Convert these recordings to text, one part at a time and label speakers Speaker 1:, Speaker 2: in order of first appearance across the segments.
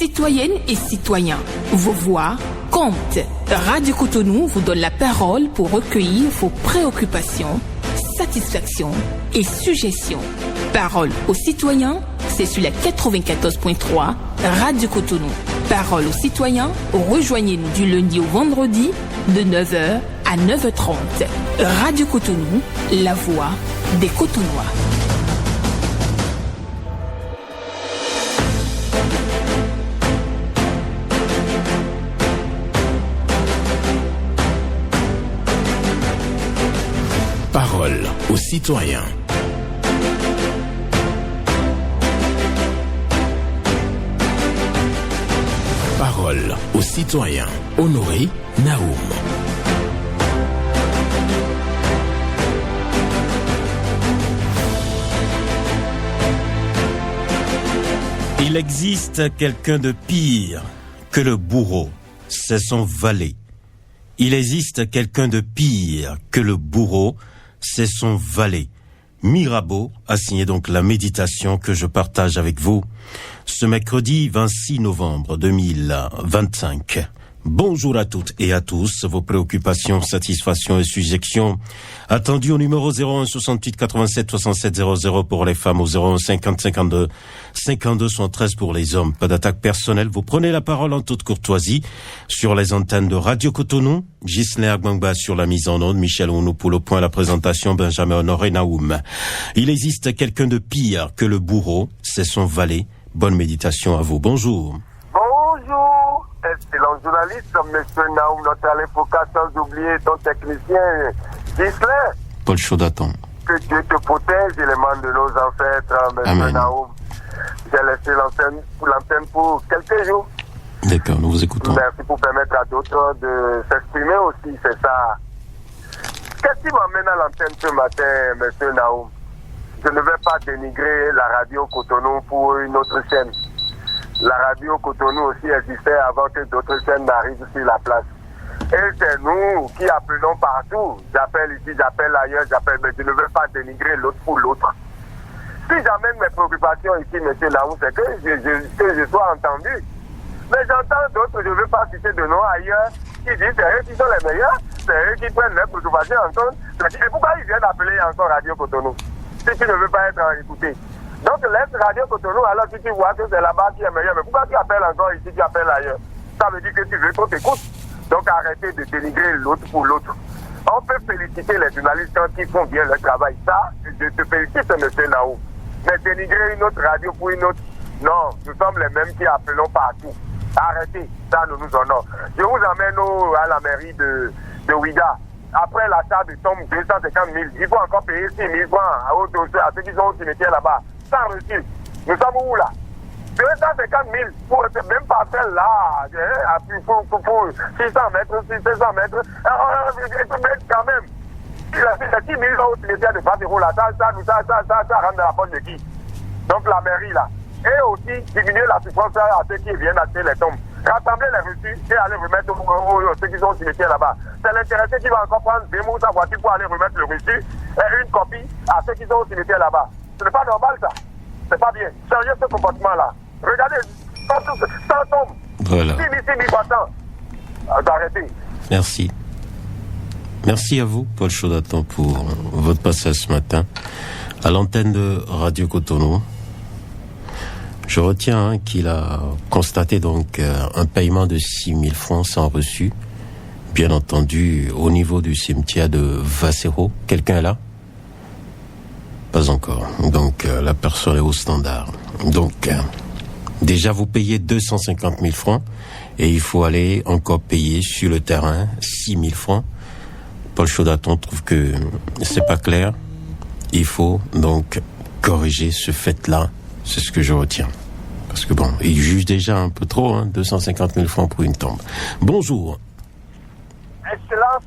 Speaker 1: Citoyennes et citoyens, vos voix comptent. Radio Cotonou vous donne la parole pour recueillir vos préoccupations, satisfactions et suggestions. Parole aux citoyens, c'est sur la 94.3 Radio Cotonou. Parole aux citoyens, rejoignez-nous du lundi au vendredi de 9h à 9h30. Radio Cotonou, la voix des Cotonnois.
Speaker 2: Parole aux citoyens. Parole aux citoyens. Honoré Naoum.
Speaker 3: Il existe quelqu'un de pire que le bourreau, c'est son valet. Il existe quelqu'un de pire que le bourreau, c'est son valet. Mirabeau a signé donc la méditation que je partage avec vous ce mercredi 26 novembre 2025. Bonjour à toutes et à tous. Vos préoccupations, satisfactions et suggestions attendues au numéro 01 68 87 67 00 pour les femmes, au 01 50 52 52 73 pour les hommes. Pas d'attaque personnelle. Vous prenez la parole en toute courtoisie sur les antennes de Radio Cotonou. Ghislain Agbangba sur la mise en onde, Michel Ounou pour le point, la présentation, Benjamin Honoré Naoum. Il existe quelqu'un de pire que le bourreau, c'est son valet. Bonne méditation à vous. Bonjour.
Speaker 4: Bonjour, excellent journaliste, monsieur Naoum, notre Aléfoka, sans oublier ton technicien, Ghislain.
Speaker 3: Paul Chaudaton.
Speaker 4: Que Dieu te protège, élément de nos ancêtres, monsieur
Speaker 3: Amen.
Speaker 4: Naoum. J'ai laissé l'antenne pour quelques jours.
Speaker 3: D'accord, nous vous écoutons.
Speaker 4: Merci pour permettre à d'autres de s'exprimer aussi, c'est ça. Qu'est-ce qui m'amène à l'antenne ce matin, monsieur Naoum? Je ne vais pas dénigrer la radio Cotonou pour une autre chaîne. La radio Cotonou aussi existait avant que d'autres chaînes n'arrivent sur la place. Et c'est nous qui appelons partout. J'appelle ici, j'appelle ailleurs, j'appelle, mais je ne veux pas dénigrer l'autre pour l'autre. Si j'amène mes préoccupations ici, monsieur Naoum, c'est que je sois entendu. Mais j'entends d'autres, je ne veux pas citer de nom ailleurs, qui disent c'est eux qui sont les meilleurs, c'est eux qui prennent les préoccupations en compte. Et pourquoi ils viennent appeler encore Radio Cotonou si tu ne veux pas être écouté? Donc laisse Radio Cotonou, alors si tu vois que c'est là-bas qui est meilleur, mais pourquoi tu appelles encore ici, tu appelles ailleurs? Ça veut dire que tu veux qu'on t'écoute. Donc arrêtez de dénigrer l'autre pour l'autre. On peut féliciter les journalistes quand ils font bien leur travail. Ça, je te félicite, monsieur Naoum. Mais dénigrer une autre radio pour une autre, non, nous sommes les mêmes qui appelons partout. Arrêtez, ça nous honore. Je vous emmène à la mairie de Ouiga. Après l'achat de somme 250 000, il faut encore payer 6 000 francs à ceux qui sont au cimetière là-bas. Sans reçu. Nous sommes où là? 250 000 pour même pas celle-là, pour 600 mètres, 600 mètres, quand même. Il a fait 6 000 au cimetière de Fatéro là, ça rentre dans la poche de qui? Donc la mairie là. Et aussi diminuer la souffrance à ceux qui viennent acheter les tombes. Rassembler les reçus et aller remettre ceux qui sont au cimetière là-bas. C'est l'intéressé qui va encore prendre des mots sa voiture pour aller remettre le reçu et une copie à ceux qui sont au cimetière là-bas. Ce n'est pas normal ça. C'est pas bien. Sérieux ce comportement-là. Regardez, sans tombe.
Speaker 3: Voilà.
Speaker 4: Arrêtez.
Speaker 3: Merci. Merci à vous, Paul Chaudaton, pour votre passage ce matin à l'antenne de Radio Cotonou. Je retiens qu'il a constaté donc un paiement de 6 000 francs sans reçu, bien entendu au niveau du cimetière de Vassero. Quelqu'un est là? Pas encore. Donc la personne est au standard. Donc déjà vous payez 250 000 francs et il faut aller encore payer sur le terrain 6 000 francs. Paul Chaudaton trouve que c'est pas clair. Il faut donc corriger ce fait-là. C'est ce que je retiens. Parce que bon, il juge déjà un peu trop, 250 000 francs pour une tombe. Bonjour.
Speaker 4: Excellence,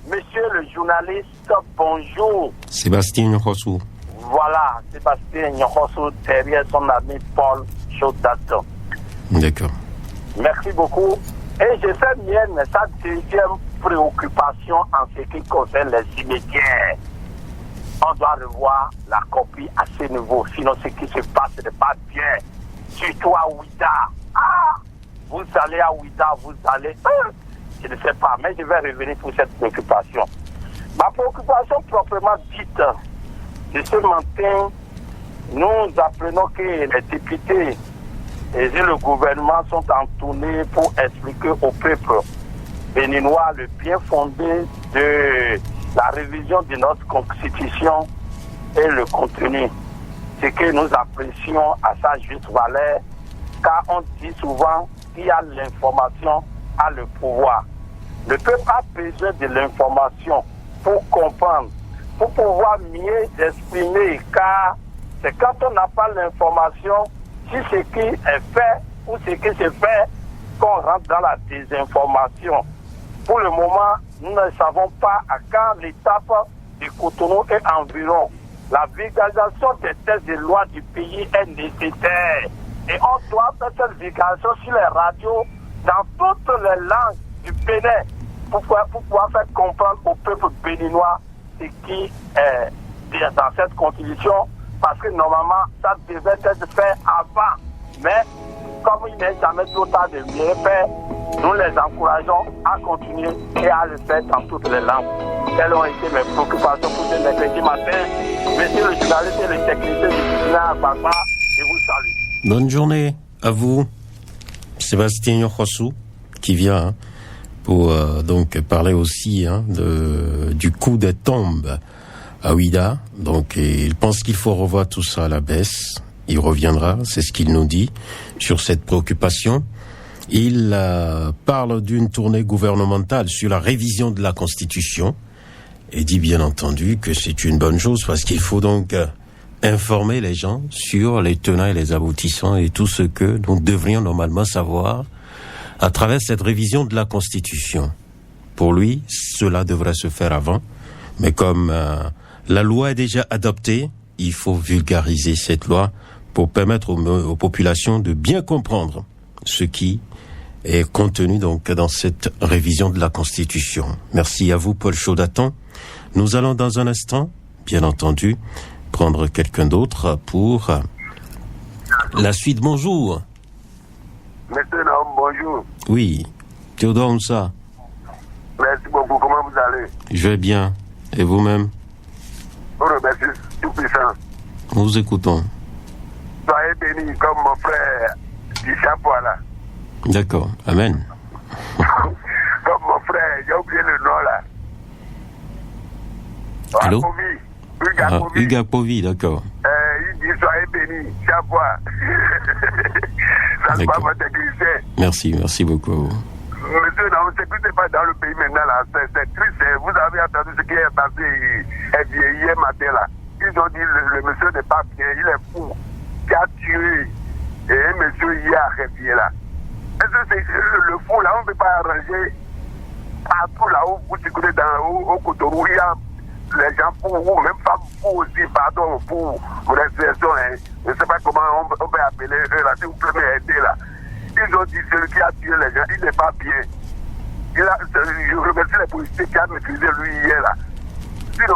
Speaker 4: monsieur le journaliste, bonjour.
Speaker 3: Sébastien Nyokosu.
Speaker 4: Voilà, Sébastien Nyokosu, derrière son ami Paul Chaudaton.
Speaker 3: D'accord.
Speaker 4: Merci beaucoup. Et je fais mienne sa deuxième préoccupation en ce qui concerne les cimetières. On doit revoir la copie à ce niveau, sinon ce qui se passe n'est pas bien. Surtout à Ouida. Ah,
Speaker 5: vous allez à Ouida, vous allez... Je ne sais pas, mais je vais revenir pour cette préoccupation. Ma préoccupation proprement dite, de ce matin, nous apprenons que les députés et le gouvernement sont entournés pour expliquer au peuple béninois le bien fondé de la révision de notre constitution et le contenu. Ce que nous apprécions à sa juste valeur, car on dit souvent qu'il y a l'information à le pouvoir. Le peuple a besoin de l'information pour comprendre, pour pouvoir mieux exprimer, car c'est quand on n'a pas l'information, si ce qui est fait ou ce qui se fait, qu'on rentre dans la désinformation. Pour le moment, nous ne savons pas à quand l'étape du Cotonou et environ. La vulgarisation des textes de loi du pays est nécessaire. Et on doit faire cette vulgarisation sur les radios dans toutes les langues du Bénin pour pouvoir faire comprendre au peuple béninois ce qui est dans cette constitution. Parce que normalement, ça devait être fait avant. Mais comme il n'est jamais trop tard de mieux faire, nous les encourageons à continuer et à le faire dans toutes les langues. Quelles ont été mes préoccupations pour ce mercredi matin. Monsieur le journaliste et le technicien du Burkina Faso, je vous salue.
Speaker 3: Bonne journée à vous, Sébastien Yokosu, qui vient pour donc parler aussi du coup des tombes à Ouida. Donc il pense qu'il faut revoir tout ça à la baisse. Il reviendra, c'est ce qu'il nous dit sur cette préoccupation. Il parle d'une tournée gouvernementale sur la révision de la Constitution et dit bien entendu que c'est une bonne chose parce qu'il faut donc informer les gens sur les tenants et les aboutissants et tout ce que nous devrions normalement savoir à travers cette révision de la Constitution. Pour lui, cela devrait se faire avant, mais comme la loi est déjà adoptée, il faut vulgariser cette loi pour permettre aux populations de bien comprendre ce qui est contenu donc dans cette révision de la Constitution. Merci à vous, Paul Chaudatan. Nous allons dans un instant, bien entendu, prendre quelqu'un d'autre pour la suite. Bonjour.
Speaker 4: Monsieur Naum, bonjour.
Speaker 3: Oui, Théodore Moussa.
Speaker 4: Merci beaucoup, comment vous allez?
Speaker 3: Je vais bien. Et vous-même?
Speaker 4: On remercie tout puissant.
Speaker 3: Nous vous écoutons.
Speaker 4: Soyez bénis comme mon frère du chapeau là.
Speaker 3: D'accord, amen.
Speaker 4: Comme mon frère, j'ai oublié le nom là.
Speaker 3: Allô?
Speaker 4: Hugues
Speaker 3: Apovi, d'accord.
Speaker 4: Il dit soyez bénis, chapeau. Ça ne va pas technicien.
Speaker 3: Merci beaucoup.
Speaker 4: Monsieur, non, c'est que c'est pas dans le pays maintenant là, c'est triste. Vous avez entendu ce qui est passé hier matin là. Ils ont dit le monsieur n'est pas bien, il est fou, qui a tué et un monsieur hier revient là. Est-ce que c'est le fou là, on ne peut pas arranger partout là où vous écoutez au Cotonou, il y a les gens fous, ou même femmes fous aussi, pardon pour mon expression, hein. Je ne sais pas comment on peut appeler eux là, si vous pouvez m'aider là. Ils ont dit celui qui a tué les gens, il n'est pas bien. Je remercie les policiers qui ont maîtrisé lui hier là. Sinon,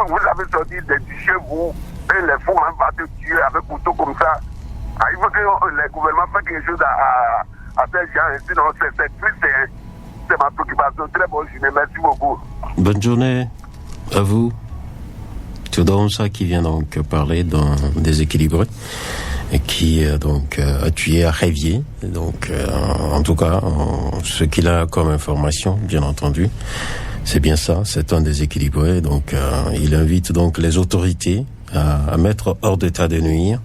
Speaker 4: vous avez sorti des chez vous, et les fous même pas te tuer avec couteau comme ça. Il faut que le gouvernement fasse quelque chose à ces gens, sinon c'est triste, c'est ma préoccupation. Très bonne journée, merci beaucoup.
Speaker 3: Bonne journée à vous. Théodore Moussa qui vient donc parler d'un déséquilibré et qui donc a tué à Révier. Donc en tout cas, ce qu'il a comme information, bien entendu, c'est bien ça, c'est un déséquilibré. Donc il invite donc les autorités à mettre hors d'état de nuire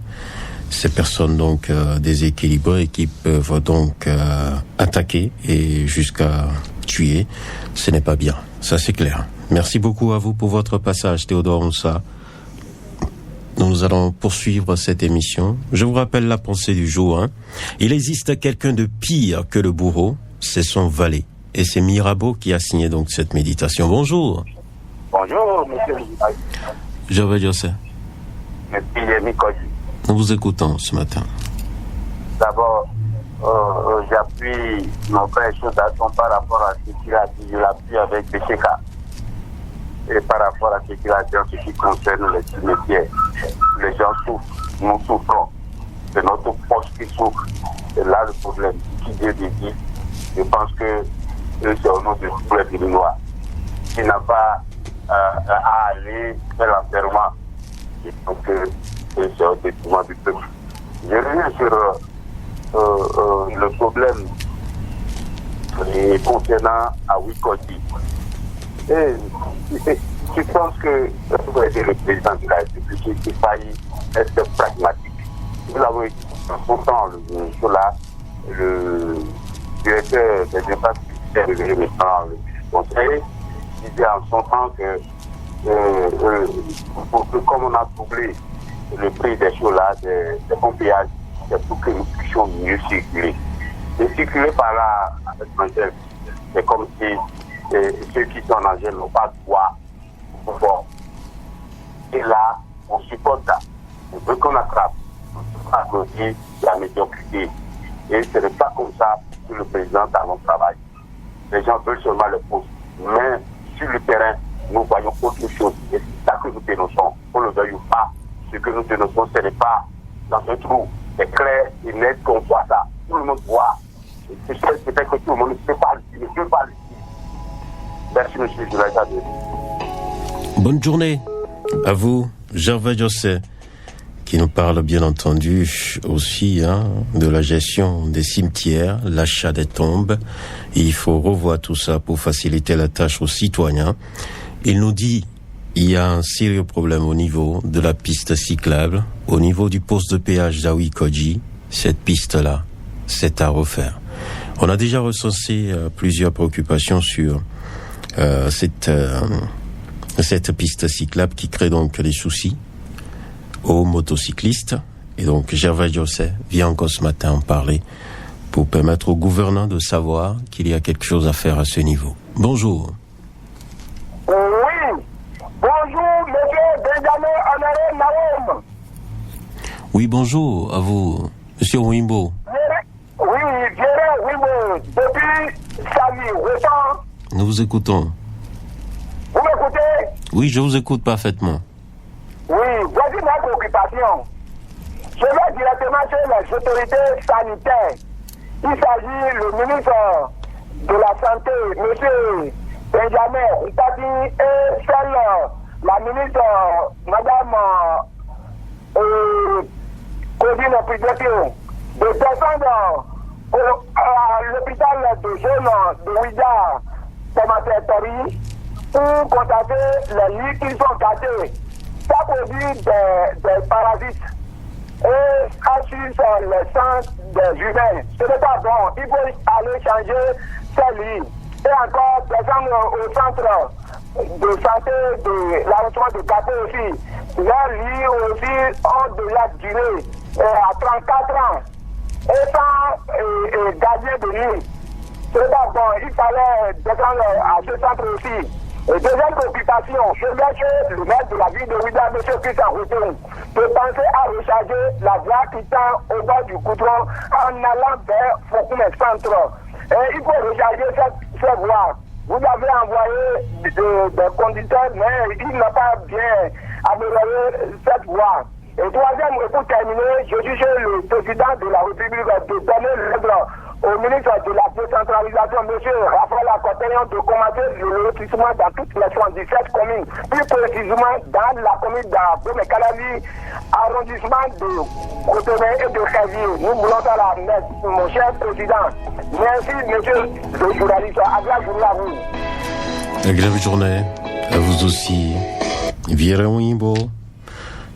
Speaker 3: ces personnes donc déséquilibrées qui peuvent donc attaquer et jusqu'à tuer. Ce n'est pas bien, ça c'est clair. Merci beaucoup à vous pour votre passage, Théodore Moussa. Nous allons poursuivre cette émission. Je vous rappelle la pensée du jour. Il existe quelqu'un de pire que le bourreau, c'est son valet. Et c'est Mirabeau qui a signé donc cette méditation. Bonjour.
Speaker 5: Bonjour, monsieur.
Speaker 3: Je veux dire ça. Nous vous écoutons ce matin.
Speaker 5: D'abord, j'appuie mon frère Chaudatan par rapport à ce qu'il a dit. Je l'appuie avec Béchéka. Et par rapport à ce qu'il a dit en ce qui concerne les cimetières, les gens souffrent, nous souffrons. C'est notre poche qui souffre. C'est là le problème. qui Dieu dédie, je pense que c'est au nom de tous les Béninois qui n'a pas à aller faire l'enterrement. Je pense que c'est au détriment du peuple. Je reviens sur le problème concernant Awi Kodji. Et je pense que le président de la République il faillit être pragmatique. Nous l'avons dit pourtant le directeur des infrastructures de maintenant le conseil disait en son temps que comme on a doublé le prix des choses-là, des pompiers, c'est pour que nous puissions mieux circuler. Et circuler par là avec Angèle, c'est comme si ceux qui sont en Angèle n'ont pas de droit au pouvoir. Et là, on supporte ça. On veut qu'on attrape à côté la médiocrité. Et ce n'est pas comme ça que le président dans notre travail. Les gens veulent seulement le poste. Mais sur le terrain, nous voyons autre chose. Et c'est ça que nous dénonçons. On ne le veuille pas. Ce que nous dénonçons, ce n'est pas dans un trou. C'est clair et net qu'on voit ça. Tout le monde voit. C'est peut-être que tout le monde ne peut pas le dire. Merci, monsieur Julaïda.
Speaker 3: Bonne journée à vous, Gervais Josset, qui nous parle bien entendu aussi de la gestion des cimetières, l'achat des tombes. Et il faut revoir tout ça pour faciliter la tâche aux citoyens. Il nous dit il y a un sérieux problème au niveau de la piste cyclable, au niveau du poste de péage d'Awi Kodji. Cette piste-là, c'est à refaire. On a déjà recensé plusieurs préoccupations sur cette piste cyclable qui crée donc des soucis aux motocyclistes. Et donc Gervais Josset vient encore ce matin en parler pour permettre aux gouvernants de savoir qu'il y a quelque chose à faire à ce niveau. Bonjour.
Speaker 5: Oui. Bonjour, monsieur Benjamin Honoré Naoum.
Speaker 3: Oui, bonjour à vous, monsieur Wimbo.
Speaker 5: Oui, Gérard Wimbo, depuis Samy, Rotan.
Speaker 3: Nous vous écoutons.
Speaker 5: Vous m'écoutez?
Speaker 3: Oui, je vous écoute parfaitement.
Speaker 5: Oui, voici ma préoccupation. Je vais directement chez les autorités sanitaires. Il s'agit du ministre de la Santé, M. Benjamin Ntadi, et celle, la ministre, Mme Claudine Pidetio, de descendre à l'hôpital de zone de Ouida, Tomatetori, pour constater les lits qui sont gâtés. Ça produit des parasites et assure le sang des humains. Ce n'est pas bon. Il faut aller changer ces lits. Et encore descendre au centre de santé de l'arrondissement de Gâté aussi. Les lits aussi ont de la durée à 34 ans. Et sans gardien de nuit. Ce n'est pas bon. Il fallait descendre à ce centre aussi. Et deuxième préoccupation, je vais chez le maire de la ville de Ouida, M. Christian Routon, de penser à recharger la voie qui tend au bas du goudron en allant vers Foukoumé Centre. Et il faut recharger cette voie. Vous avez envoyé des conducteurs, mais il n'a pas bien amélioré cette voie. Et troisième, pour terminer, je suis chez le président de la République de donner l'ordre au ministre de la décentralisation, M. Raphaël Akoteyan, de commencer le lotissement dans toutes les 77 communes, plus précisément dans la commune d'Abomey-Calavi, arrondissement de Cotonou et de Kévier. Nous voulons faire la messe, mon cher président. Merci, monsieur le journaliste. Agréable journée à vous.
Speaker 3: Agréable journée à vous aussi. Vieira Wimbo,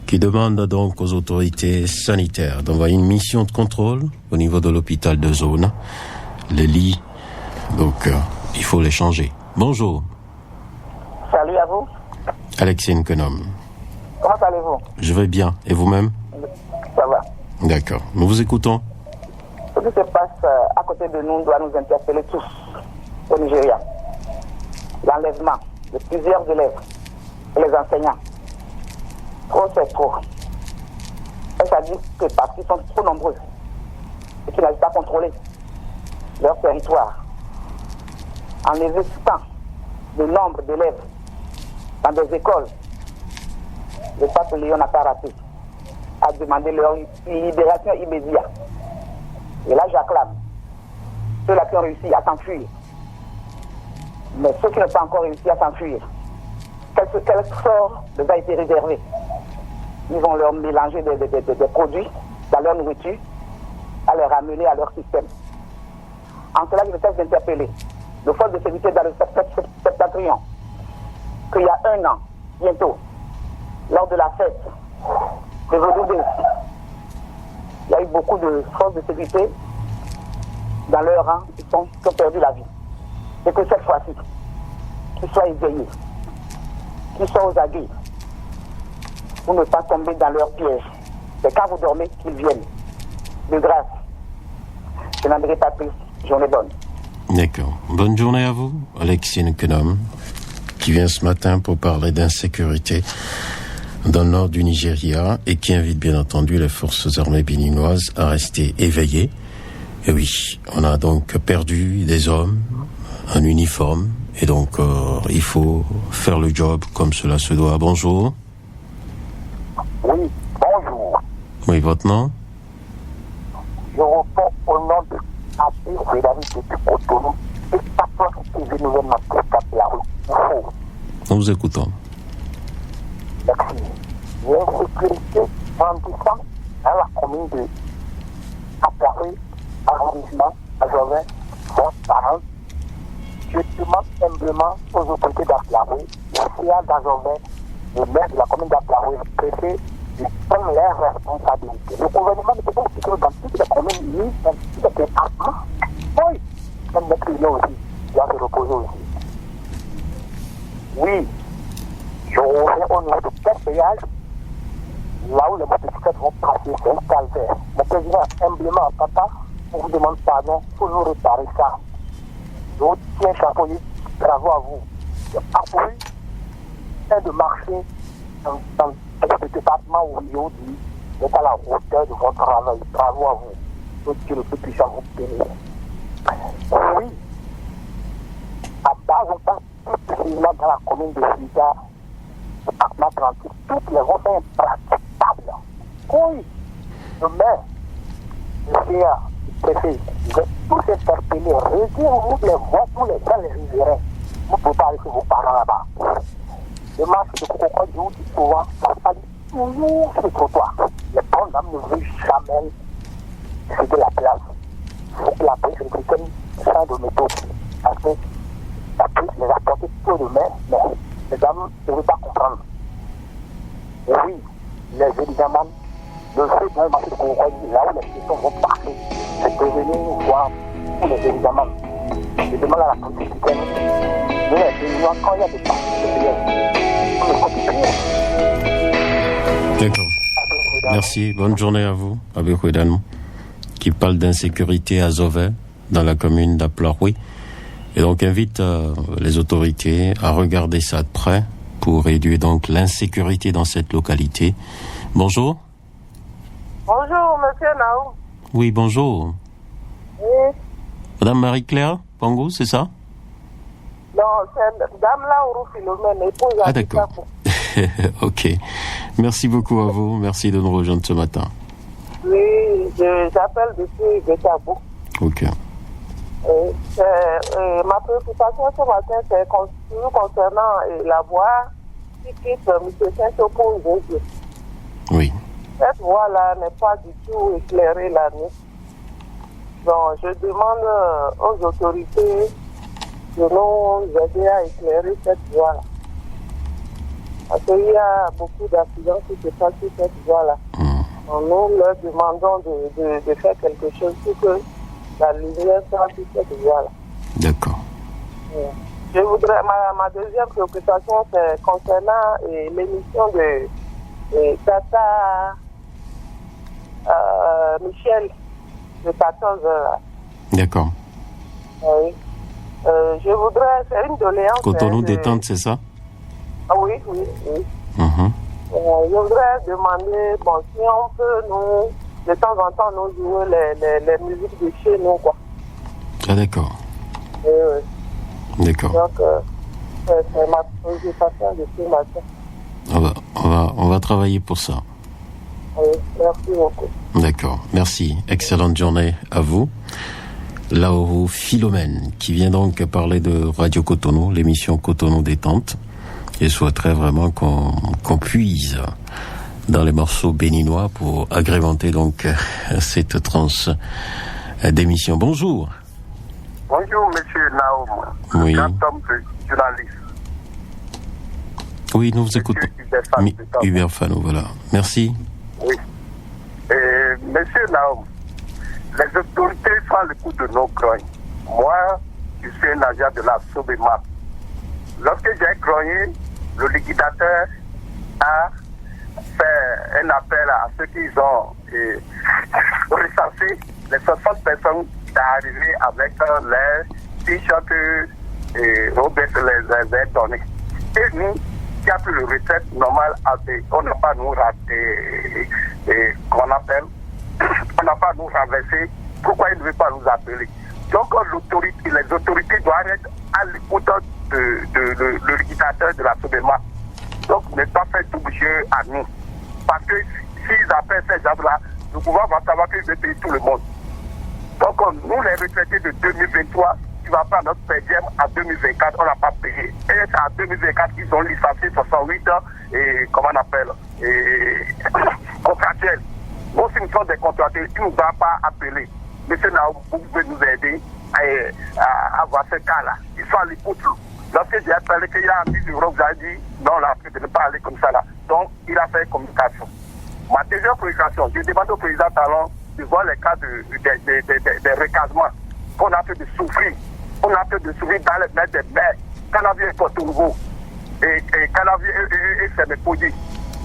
Speaker 3: qui demande donc aux autorités sanitaires d'envoyer une mission de contrôle au niveau de l'hôpital de zone. Les lits, donc il faut les changer. Bonjour.
Speaker 5: Salut à vous.
Speaker 3: Alexis Nkenom.
Speaker 5: Comment allez-vous?
Speaker 3: Je vais bien. Et vous-même?
Speaker 5: Ça va.
Speaker 3: D'accord. Nous vous écoutons.
Speaker 5: Ce qui se passe à côté de nous doit nous interpeller tous au Nigeria. L'enlèvement de plusieurs élèves et les enseignants. Trop, c'est trop. Et ça dit que parce qu'ils sont trop nombreux et qu'ils n'arrivent pas à contrôler leur territoire, enlever tant de nombre d'élèves dans des écoles, le pape Léon n'a pas raté, a demandé leur libération immédiate. Et là, j'acclame
Speaker 6: ceux-là qui ont réussi à s'enfuir. Mais ceux qui n'ont pas encore réussi à s'enfuir, quel sort leur a été réservé? Ils vont leur mélanger des produits dans leur nourriture, à les ramener à leur système. En cela, je me tâche d'interpeller le force de sécurité dans le septentrion, qu'il y a 1 an, bientôt, lors de la fête de Vaudou, il y a eu beaucoup de forces de sécurité dans leur rang qui ont perdu la vie. Et que cette fois-ci, qu'ils soient éveillés, qu'ils soient aux aguets, pour ne pas tomber dans leur piège. C'est quand vous dormez qu'ils viennent. De grâce. Je n'en dirai pas plus. Journée bonne.
Speaker 3: D'accord. Bonne journée à vous, Alexine Kenom, qui vient ce matin pour parler d'insécurité dans le nord du Nigeria et qui invite bien entendu les forces armées béninoises à rester éveillées. Et oui, on a donc perdu des hommes en uniforme et donc il faut faire le job comme cela se doit. Bonjour.
Speaker 5: Oui, bonjour.
Speaker 3: Oui, votre nom?
Speaker 5: Je réponds au nom de Abé Frédéric de Cotonou et Papa qui veut nous mettre la rue.
Speaker 3: Nous vous écoutons.
Speaker 5: Merci. L'insécurité grandissante dans la commune de Apparu, arrondissement, Azovin, transparente. Je demande humblement aux autorités d'Apparu, le CA d'Azovin, le maire de la commune d'Apparu, le préfet, de prendre leurs responsabilités. Le gouvernement ne peut pas se dans toutes les communes, ni dans tous les départements. Oui, même notre union aussi doit se reposer aussi. Oui, je reviens au niveau de quel péage, là où les motocyclettes vont passer, c'est un calvaire. Mon président, humblement, papa, on vous demande pardon, pour nous réparer ça. Je vous tiens chapeau, bravo à vous. J'ai approuvé un de marcher dans le département où il est à la hauteur de votre travail. Bravo à vous. Que le plus puissant vous bénisse. Oui, à base, on passe dans la commune de Frida, département 36, toutes les voies sont impraticables. Oui, le maire, le CA, le préfet, ils vont tous interpeller, retirez-vous les voies, tous les gens les riverains. Vous ne pouvez pas laisser vos parents là-bas. Le marché de Coco, je vous dis souvent, ça passe toujours sur le trottoir. Les bonnes dames ne veulent jamais céder la place. Il faut que la police républicaine change de méthode. Parce que la police les a portés peu de main, mais les dames ne veulent pas comprendre. Et oui, les évidemment, le fait d'un marché de Coco, là où les questions vont passer, c'est de venir voir tous les évidemment. Je demande à la police républicaine, mais les réunions, quand il y a des parties,
Speaker 3: D'accord. Merci. Bonne journée à vous, Abé Kouedanou, qui parle d'insécurité à Zové, dans la commune d'Aplaroui. Et donc invite les autorités à regarder ça de près pour réduire donc l'insécurité dans cette localité. Bonjour.
Speaker 7: Bonjour, monsieur Naou.
Speaker 3: Oui, bonjour.
Speaker 7: Oui.
Speaker 3: Madame Marie-Claire Pangou, c'est ça?
Speaker 7: Non, c'est Dame Laourou Philomène, épouse.
Speaker 3: Ah, d'accord. Ok. Merci beaucoup à vous. Merci de nous rejoindre ce matin.
Speaker 7: Oui, j'appelle depuis Betabou.
Speaker 3: Ok.
Speaker 7: Ma préoccupation ce matin, c'est toujours concernant la voie qui quitte M. Saint-Chopo.
Speaker 3: Oui.
Speaker 7: Cette voie-là n'est pas du tout éclairée la nuit. Donc, je demande aux autorités de nous aider à éclairer cette voie-là. Parce qu'il y a beaucoup d'accidents qui se passent sur cette voie-là. Nous leur demandons de faire quelque chose pour que la lumière soit sur cette voie-là.
Speaker 3: D'accord.
Speaker 7: Je voudrais, ma deuxième préoccupation, c'est concernant l'émission de Tata Michel de 14 heures.
Speaker 3: D'accord.
Speaker 7: Oui. Je voudrais faire une doléance.
Speaker 3: Cotonou détente, c'est ça?
Speaker 7: Ah oui. Je voudrais demander, si on peut de temps en temps, nous jouer les musiques de chez nous, quoi.
Speaker 3: Ah, d'accord.
Speaker 7: Oui.
Speaker 3: D'accord.
Speaker 7: Donc, c'est ma préoccupation de ce matin.
Speaker 3: On va travailler pour ça.
Speaker 7: Oui, merci beaucoup.
Speaker 3: D'accord. Merci. Excellente journée à vous. Lauro Philomène, qui vient donc parler de Radio Cotonou, l'émission Cotonou Détente, et souhaiterait vraiment qu'on puise dans les morceaux béninois pour agrémenter donc cette tranche d'émission. Bonjour.
Speaker 4: Bonjour, monsieur Naoum.
Speaker 3: Oui.
Speaker 4: Grand homme journaliste.
Speaker 3: Oui, nous vous écoutons. Hubert Fano, voilà. Merci.
Speaker 4: Oui. Monsieur Naoum, les autorités sont à l'écoute de nos grognes. Moi, je suis un agent de la Sobemap. Lorsque j'ai grogné, le liquidateur a fait un appel à ceux qui ont recensé les 60 personnes d'arriver avec les t-shirts et Robert les a donnés. Et nous, qui a pris le retraite normal, on n'a pas nous raté, qu'on appelle, on n'a pas nous renversé. Pourquoi ils ne veulent pas nous appeler? Donc les autorités doivent être à l'écoute de liquidateur de la Sobema. Donc ne pas faire tout jeu à nous. Parce que s'ils appellent ces gens-là, nous pouvons savoir qu'ils veulent payer tout le monde. Donc nous les retraités de 2023, qui va prendre notre PGM en 2024, on n'a pas payé. Et c'est en 2024 qu'ils ont licencié 68 ans et comment on appelle contractuels. Nous, si nous sommes des contractuels, ils ne nous ont pas appelés. Monsieur Naoum, vous pouvez nous aider à avoir ce cas-là. Ils sont à l'écoute. Lorsque j'ai appelé qu'il y a 10 euros, vous avez dit non, là, de ne pas aller comme ça là. Donc, il a fait communication. Ma deuxième communication, je demande au président Talon de voir les cas des recasements qu'on a fait de souffrir. On a fait de souffrir dans les mers des mers. Canavier et Porto Nouveau. Et Canavier et Sénépoudi.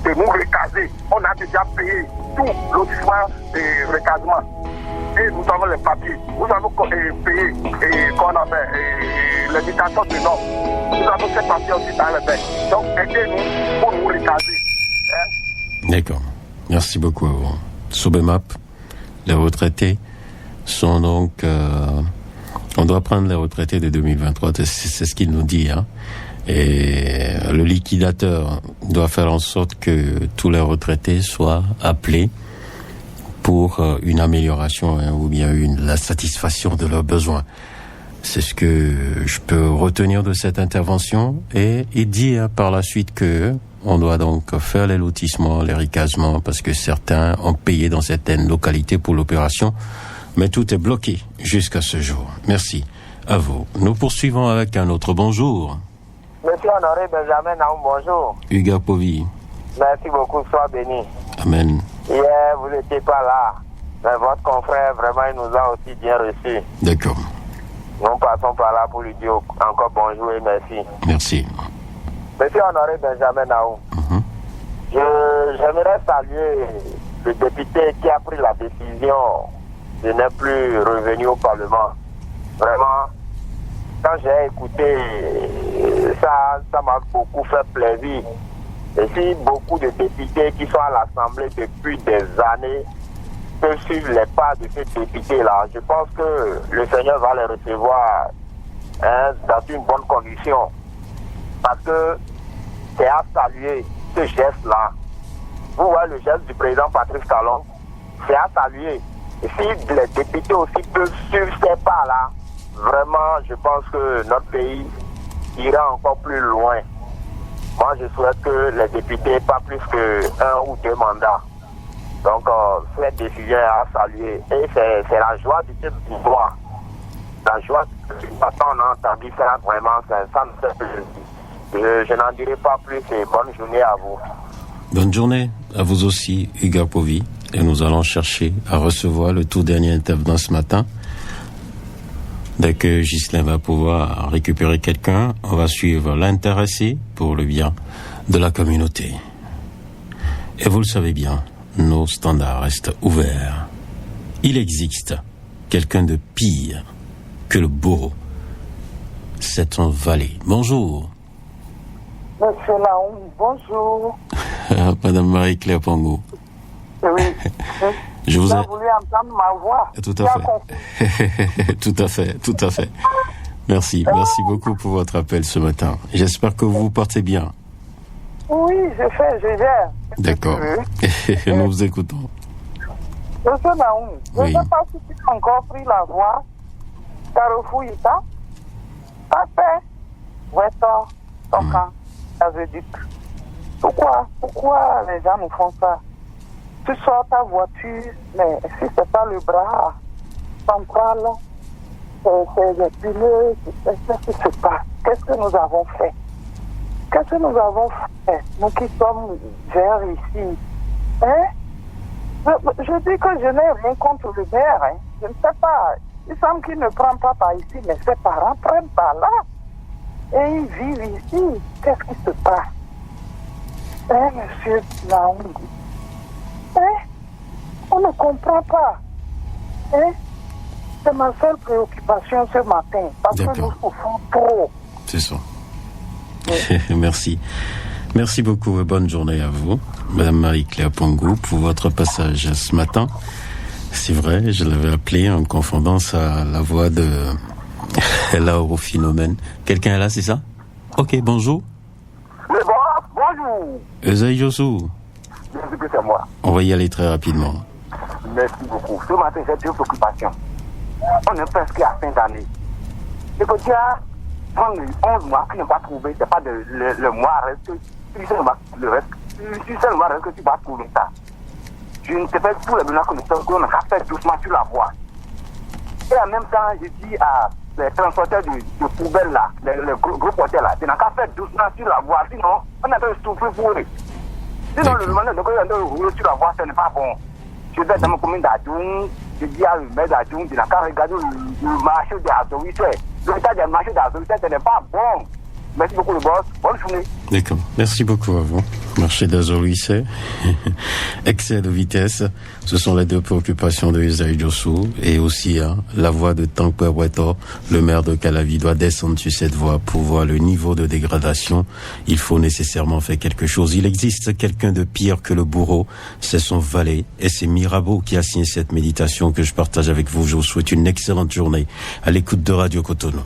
Speaker 4: De nous recaser. On a déjà payé tout lotissement et recasement. Et nous avons les papiers. Nous avons payé qu'on a fait l'invitation de nom. Nous avons ces papiers aussi dans les mers. Donc aidez-nous pour nous recaser.
Speaker 3: D'accord. Merci beaucoup à vous. Sobemap, les retraités sont donc... on doit prendre les retraités de 2023, c'est ce qu'il nous dit. Hein. Et le liquidateur doit faire en sorte que tous les retraités soient appelés pour une amélioration ou bien la satisfaction de leurs besoins. C'est ce que je peux retenir de cette intervention et dire par la suite que on doit donc faire les lotissements, les recasements, parce que certains ont payé dans certaines localités pour l'opération, mais tout est bloqué jusqu'à ce jour. Merci à vous. Nous poursuivons avec un autre bonjour.
Speaker 5: Monsieur Honoré Benjamin Naoum, bonjour.
Speaker 3: Hugues Povy.
Speaker 5: Merci beaucoup, sois béni.
Speaker 3: Amen.
Speaker 5: Hier, vous n'étiez pas là, mais votre confrère, vraiment, il nous a aussi bien reçus.
Speaker 3: D'accord.
Speaker 5: Nous passons par là pour lui dire encore bonjour et merci.
Speaker 3: Merci.
Speaker 5: Monsieur Honoré Benjamin Naoum, j'aimerais saluer le député qui a pris la décision de ne plus revenir au Parlement. Vraiment, quand j'ai écouté, ça m'a beaucoup fait plaisir. Et si beaucoup de députés qui sont à l'Assemblée depuis des années peuvent suivre les pas de ces députés-là, je pense que le Seigneur va les recevoir dans une bonne condition. Parce que c'est à saluer ce geste-là. Vous voyez le geste du président Patrice Talon, c'est à saluer. Et si les députés aussi peuvent suivre ces pas-là, vraiment, je pense que notre pays ira encore plus loin. Moi, je souhaite que les députés n'aient pas plus qu'un ou deux mandats. Donc, cette décision est à saluer. Et c'est la joie du peuple du droit. La joie du peuple, on a entendu ça vraiment, ça me fait plaisir. Je n'en dirai pas plus et bonne journée à vous.
Speaker 3: Bonne journée à vous aussi, Hugues Povy. Et nous allons chercher à recevoir le tout dernier intervenant ce matin. Dès que Ghislain va pouvoir récupérer quelqu'un, on va suivre l'intéressé pour le bien de la communauté. Et vous le savez bien, nos standards restent ouverts. Il existe quelqu'un de pire que le bourreau. C'est un valet. Bonjour.
Speaker 7: Monsieur Naoum, bonjour.
Speaker 3: Madame Marie-Claire Pongo.
Speaker 7: Oui.
Speaker 3: Je vous ai
Speaker 7: voulu entendre ma voix.
Speaker 3: Tout à fait. tout à fait. Merci beaucoup pour votre appel ce matin. J'espère que vous vous portez bien.
Speaker 7: Oui, je gère.
Speaker 3: D'accord. Nous vous écoutons.
Speaker 7: Monsieur Naoum, je ne sais pas si tu as encore pris la voix Karofuita, Pape, Weto, Tokan, Azedik. Pourquoi les gens nous font ça? Tu sors ta voiture, mais si c'est pas le bras central, c'est les pneus, qu'est-ce qui se passe? Qu'est-ce que nous avons fait? Qu'est-ce que nous avons fait, nous qui sommes vers ici? Hein? Je dis que je n'ai rien contre le maire. Hein? Je ne sais pas. Il semble qu'il ne prend pas par ici, mais ses parents prennent par là. Et ils vivent ici. Qu'est-ce qui se passe? Hein, monsieur Naoum? Hein? On ne comprend pas. Hein? C'est ma seule préoccupation ce matin. Parce que nous souffrons trop.
Speaker 3: C'est ça. Merci. Merci beaucoup et bonne journée à vous, Madame Marie-Claire Pongou, pour votre passage ce matin. C'est vrai, je l'avais appelé en confondance à la voix de Lauro Phénomène. Quelqu'un est là, c'est ça? Ok, bonjour.
Speaker 4: Mais bonjour.
Speaker 3: Esaïe Jossou.
Speaker 4: Bien sûr que c'est moi.
Speaker 3: On va y aller très rapidement.
Speaker 4: Merci beaucoup. Ce matin, j'ai deux préoccupations. On est presque à fin d'année. Et que déjà, prendre 11 mois qui n'ont pas trouvé, c'est pas le mois reste, tu sais le reste, tu sais le mois reste que tu vas trouver ça. Je ne sais pas pour les menaces qu'on a fait doucement sur la voie. Et en même temps, je dis à les transporteurs de poubelles là, les gros porteurs là, ils n'ont qu'à faire doucement sur la voie, sinon on a de souffrir pour eux. Sinon le moment de rouler sur la voie, ce n'est pas bon. Je vais dans ma commune d'Adjoum, je dis à le maire d'Adjoum, il n'a qu'à regarder le marché d'Azoïsé. L'état des marchés d'Azoïsé, ce n'est pas bon. Merci beaucoup le boss, bonne journée.
Speaker 3: D'accord, merci beaucoup à vous. Marché d'Azoïsé, excès de vitesse, ce sont les deux préoccupations de Esaïe Jossou. Et aussi la voie de Tankwe Weto, le maire de Calavi doit descendre sur cette voie pour voir le niveau de dégradation. Il faut nécessairement faire quelque chose. Il existe quelqu'un de pire que le bourreau, c'est son valet. Et c'est Mirabeau qui a signé cette méditation que je partage avec vous. Je vous souhaite une excellente journée à l'écoute de Radio Cotonou.